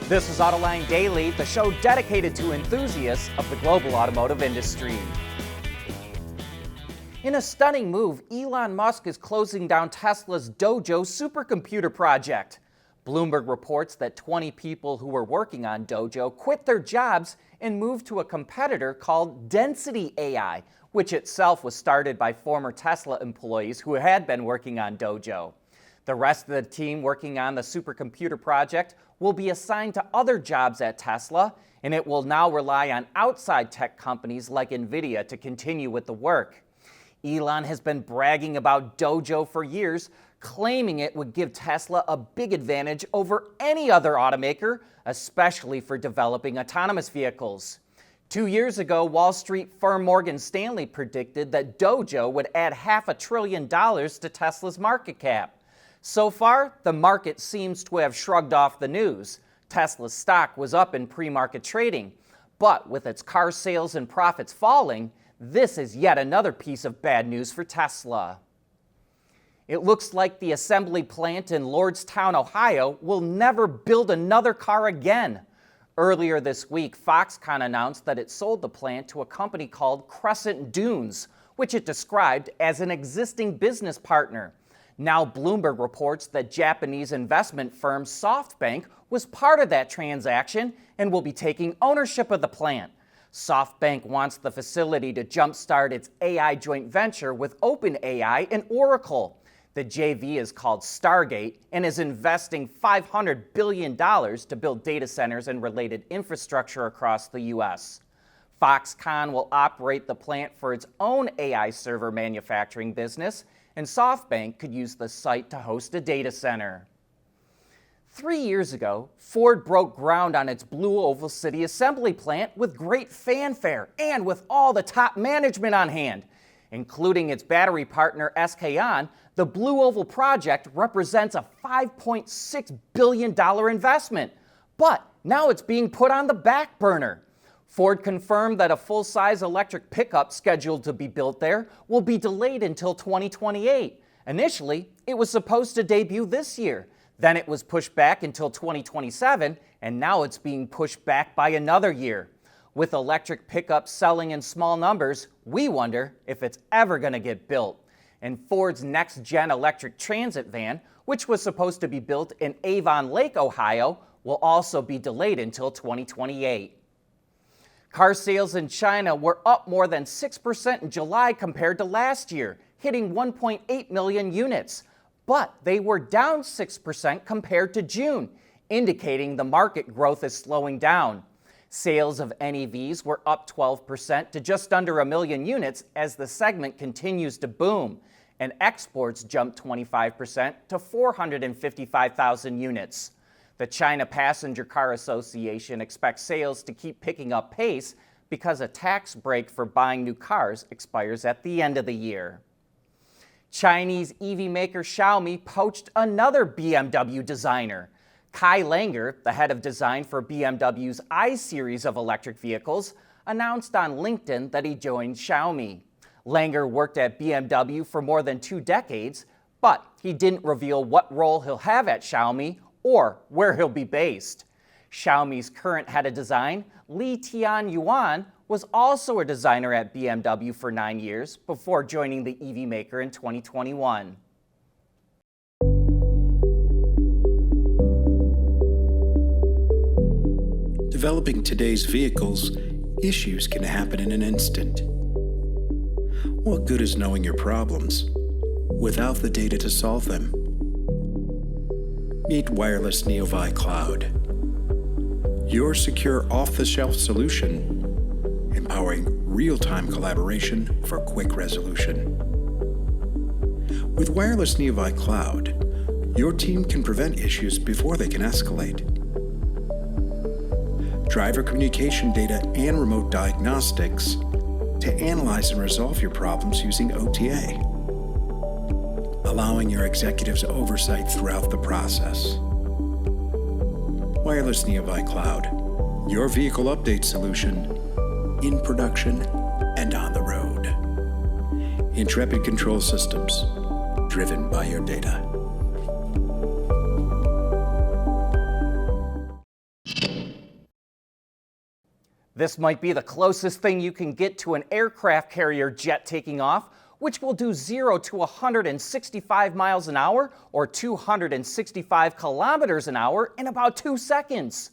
This is Autoline Daily, the show dedicated to enthusiasts of the global automotive industry. In a stunning move, Elon Musk is closing down Tesla's Dojo Supercomputer project. Bloomberg reports that 20 people who were working on Dojo quit their jobs and moved to a competitor called Density AI, which itself was started by former Tesla employees who had been working on Dojo. The rest of the team working on the supercomputer project will be assigned to other jobs at Tesla, and it will now rely on outside tech companies like NVIDIA to continue with the work. Elon has been bragging about Dojo for years, claiming it would give Tesla a big advantage over any other automaker, especially for developing autonomous vehicles. 2 years ago, Wall Street firm Morgan Stanley predicted that Dojo would add $500 billion to Tesla's market cap. So far, the market seems to have shrugged off the news. Tesla's stock was up in pre-market trading, but with its car sales and profits falling, this is yet another piece of bad news for Tesla. It looks like the assembly plant in Lordstown, Ohio, will never build another car again. Earlier this week, Foxconn announced that it sold the plant to a company called Crescent Dunes, which it described as an existing business partner. Now Bloomberg reports that Japanese investment firm SoftBank was part of that transaction and will be taking ownership of the plant. SoftBank wants the facility to jumpstart its AI joint venture with OpenAI and Oracle. The JV is called Stargate and is investing $500 billion to build data centers and related infrastructure across the U.S. Foxconn will operate the plant for its own AI server manufacturing business, and SoftBank could use the site to host a data center. 3 years ago, Ford broke ground on its Blue Oval City assembly plant with great fanfare and with all the top management on hand. Including its battery partner SK On, the Blue Oval project represents a $5.6 billion investment. But now it's being put on the back burner. Ford confirmed that a full-size electric pickup scheduled to be built there will be delayed until 2028. Initially, it was supposed to debut this year. Then it was pushed back until 2027, and now it's being pushed back by another year. With electric pickups selling in small numbers, we wonder if it's ever going to get built. And Ford's next-gen electric transit van, which was supposed to be built in Avon Lake, Ohio, will also be delayed until 2028. Car sales in China were up more than 6% in July compared to last year, hitting 1.8 million units. But they were down 6% compared to June, indicating the market growth is slowing down. Sales of NEVs were up 12% to just under 1 million units as the segment continues to boom, and exports jumped 25% to 455,000 units. The China Passenger Car Association expects sales to keep picking up pace because a tax break for buying new cars expires at the end of the year. Chinese EV maker Xiaomi poached another BMW designer. Kai Langer, the head of design for BMW's i-Series of electric vehicles, announced on LinkedIn that he joined Xiaomi. Langer worked at BMW for more than 2 decades, but he didn't reveal what role he'll have at Xiaomi or where he'll be based. Xiaomi's current head of design, Li Tianyuan, was also a designer at BMW for 9 years before joining the EV maker in 2021. Developing today's vehicles, issues can happen in an instant. What good is knowing your problems without the data to solve them? Meet Wireless Neovi Cloud, your secure off-the-shelf solution, empowering real-time collaboration for quick resolution. With Wireless Neovi Cloud, your team can prevent issues before they can escalate. Driver communication data and remote diagnostics to analyze and resolve your problems using OTA, allowing your executives oversight throughout the process. Wireless Neovi Cloud, your vehicle update solution in production and on the road. Intrepid Control Systems, driven by your data. This might be the closest thing you can get to an aircraft carrier jet taking off, which will do 0 to 165 miles an hour or 265 kilometers an hour in about 2 seconds.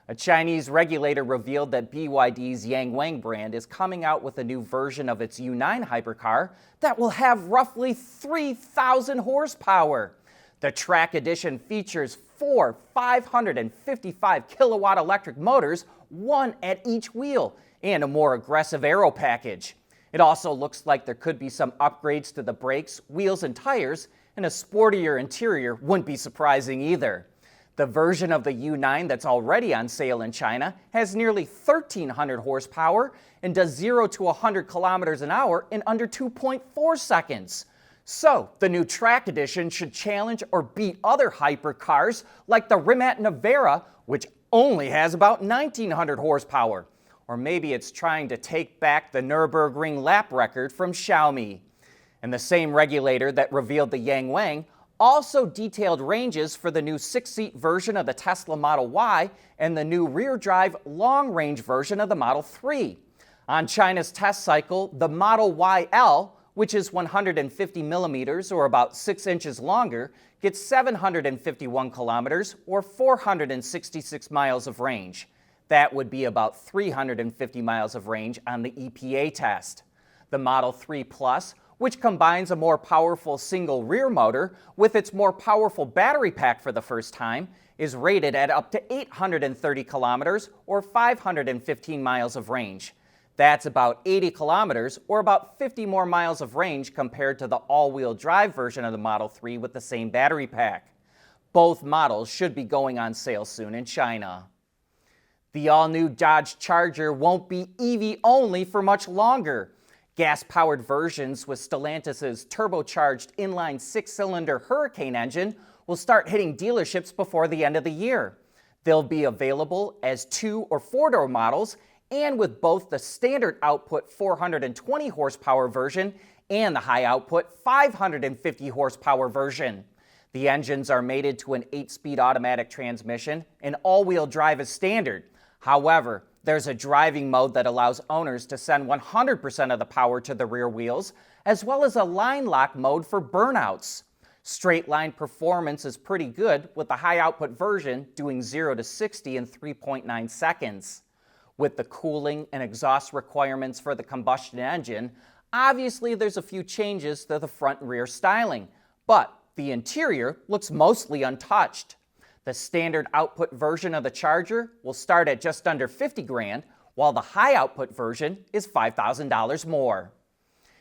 A Chinese regulator revealed that BYD's Yangwang brand is coming out with a new version of its U9 hypercar that will have roughly 3,000 horsepower. The Track Edition features 4 555 kilowatt electric motors, one at each wheel, and a more aggressive aero package. It also looks like there could be some upgrades to the brakes, wheels, and tires, and a sportier interior wouldn't be surprising either. The version of the U9 that's already on sale in China has nearly 1,300 horsepower and does 0 to 100 kilometers an hour in under 2.4 seconds. So, the new Track Edition should challenge or beat other hypercars like the Rimac Navara, which only has about 1,900 horsepower. Or maybe it's trying to take back the Nürburgring lap record from Xiaomi. And the same regulator that revealed the Yangwang also detailed ranges for the new 6-seat version of the Tesla Model Y and the new rear-drive long-range version of the Model 3. On China's test cycle, the Model YL, which is 150 millimeters or about 6 inches longer, gets 751 kilometers or 466 miles of range. That would be about 350 miles of range on the EPA test. The Model 3 Plus, which combines a more powerful single rear motor with its more powerful battery pack for the first time, is rated at up to 830 kilometers or 515 miles of range. That's about 80 kilometers or about 50 more miles of range compared to the all-wheel drive version of the Model 3 with the same battery pack. Both models should be going on sale soon in China. The all-new Dodge Charger won't be EV only for much longer. Gas-powered versions with Stellantis' turbocharged inline 6-cylinder Hurricane engine will start hitting dealerships before the end of the year. They'll be available as 2- or 4-door models and with both the standard output 420 horsepower version and the high output 550 horsepower version. The engines are mated to an 8-speed automatic transmission, and all-wheel drive is standard. However, there's a driving mode that allows owners to send 100% of the power to the rear wheels, as well as a line lock mode for burnouts. Straight line performance is pretty good, with the high output version doing 0 to 60 in 3.9 seconds. With the cooling and exhaust requirements for the combustion engine, obviously there's a few changes to the front and rear styling, but the interior looks mostly untouched. The standard output version of the Charger will start at just under $50,000, while the high output version is $5,000 more.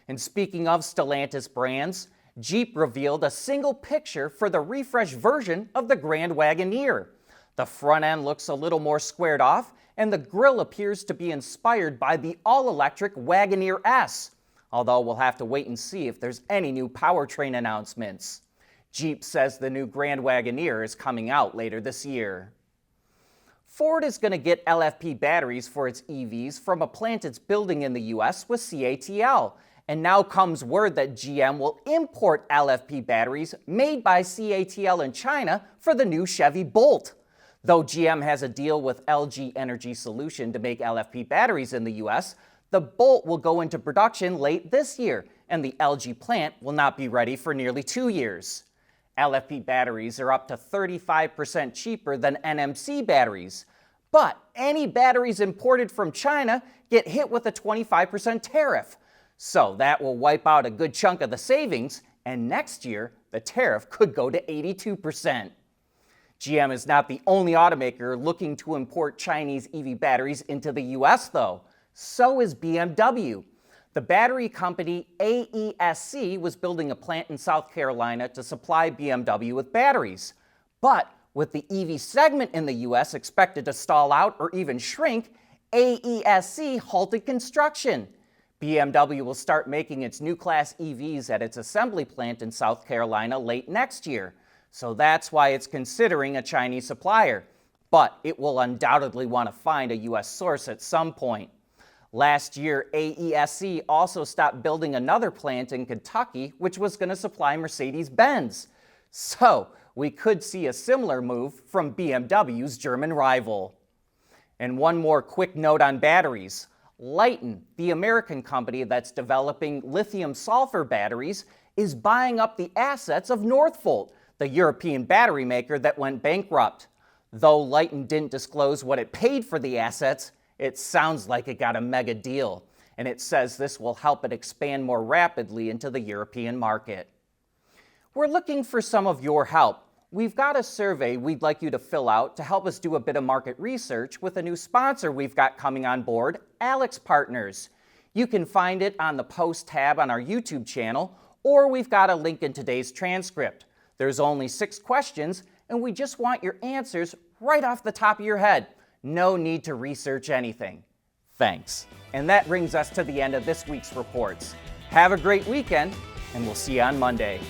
And speaking of Stellantis brands, Jeep revealed a single picture for the refreshed version of the Grand Wagoneer. The front end looks a little more squared off, and the grille appears to be inspired by the all-electric Wagoneer S, although we'll have to wait and see if there's any new powertrain announcements. Jeep says the new Grand Wagoneer is coming out later this year. Ford is going to get LFP batteries for its EVs from a plant it's building in the U.S. with CATL, and now comes word that GM will import LFP batteries made by CATL in China for the new Chevy Bolt. Though GM has a deal with LG Energy Solution to make LFP batteries in the U.S., the Bolt will go into production late this year, and the LG plant will not be ready for nearly 2 years. LFP batteries are up to 35% cheaper than NMC batteries, but any batteries imported from China get hit with a 25% tariff. So that will wipe out a good chunk of the savings, and next year the tariff could go to 82%. GM is not the only automaker looking to import Chinese EV batteries into the US though. So is BMW. The battery company AESC was building a plant in South Carolina to supply BMW with batteries. But with the EV segment in the US expected to stall out or even shrink, AESC halted construction. BMW will start making its new class EVs at its assembly plant in South Carolina late next year. So that's why it's considering a Chinese supplier. But it will undoubtedly want to find a US source at some point. Last year, AESC also stopped building another plant in Kentucky, which was going to supply Mercedes-Benz. So we could see a similar move from BMW's German rival. And one more quick note on batteries. Lyten, the American company that's developing lithium-sulfur batteries, is buying up the assets of Northvolt, the European battery maker that went bankrupt. Though Lyten didn't disclose what it paid for the assets, it sounds like it got a mega deal, and it says this will help it expand more rapidly into the European market. We're looking for some of your help. We've got a survey we'd like you to fill out to help us do a bit of market research with a new sponsor we've got coming on board, Alex Partners. You can find it on the post tab on our YouTube channel, or we've got a link in today's transcript. There's only 6 questions, and we just want your answers right off the top of your head. No need to research anything. Thanks. And that brings us to the end of this week's reports. Have a great weekend, and we'll see you on Monday.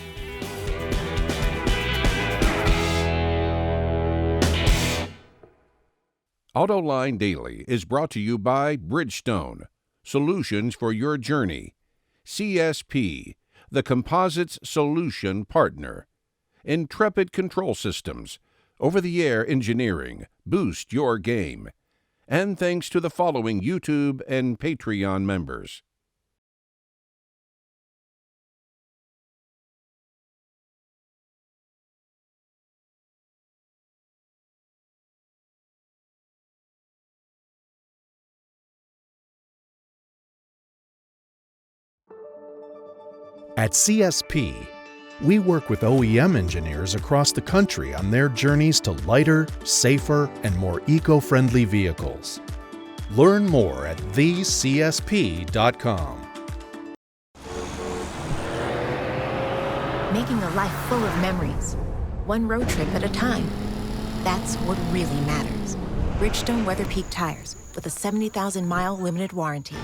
Autoline Daily is brought to you by Bridgestone, solutions for your journey. CSP, the composites solution partner. Intrepid Control Systems, over-the-air engineering, boost your game. And thanks to the following YouTube and Patreon members. At CSP, we work with OEM engineers across the country on their journeys to lighter, safer, and more eco-friendly vehicles. Learn more at thecsp.com. Making a life full of memories, one road trip at a time. That's what really matters. Bridgestone Weather Peak tires with a 70,000-mile limited warranty.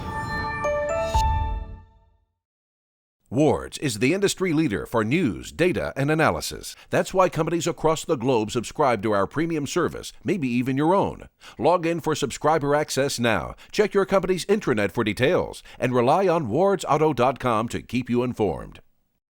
Wards is the industry leader for news, data, and analysis. That's why companies across the globe subscribe to our premium service, maybe even your own. Log in for subscriber access now. Check your company's intranet for details, and rely on wardsauto.com to keep you informed.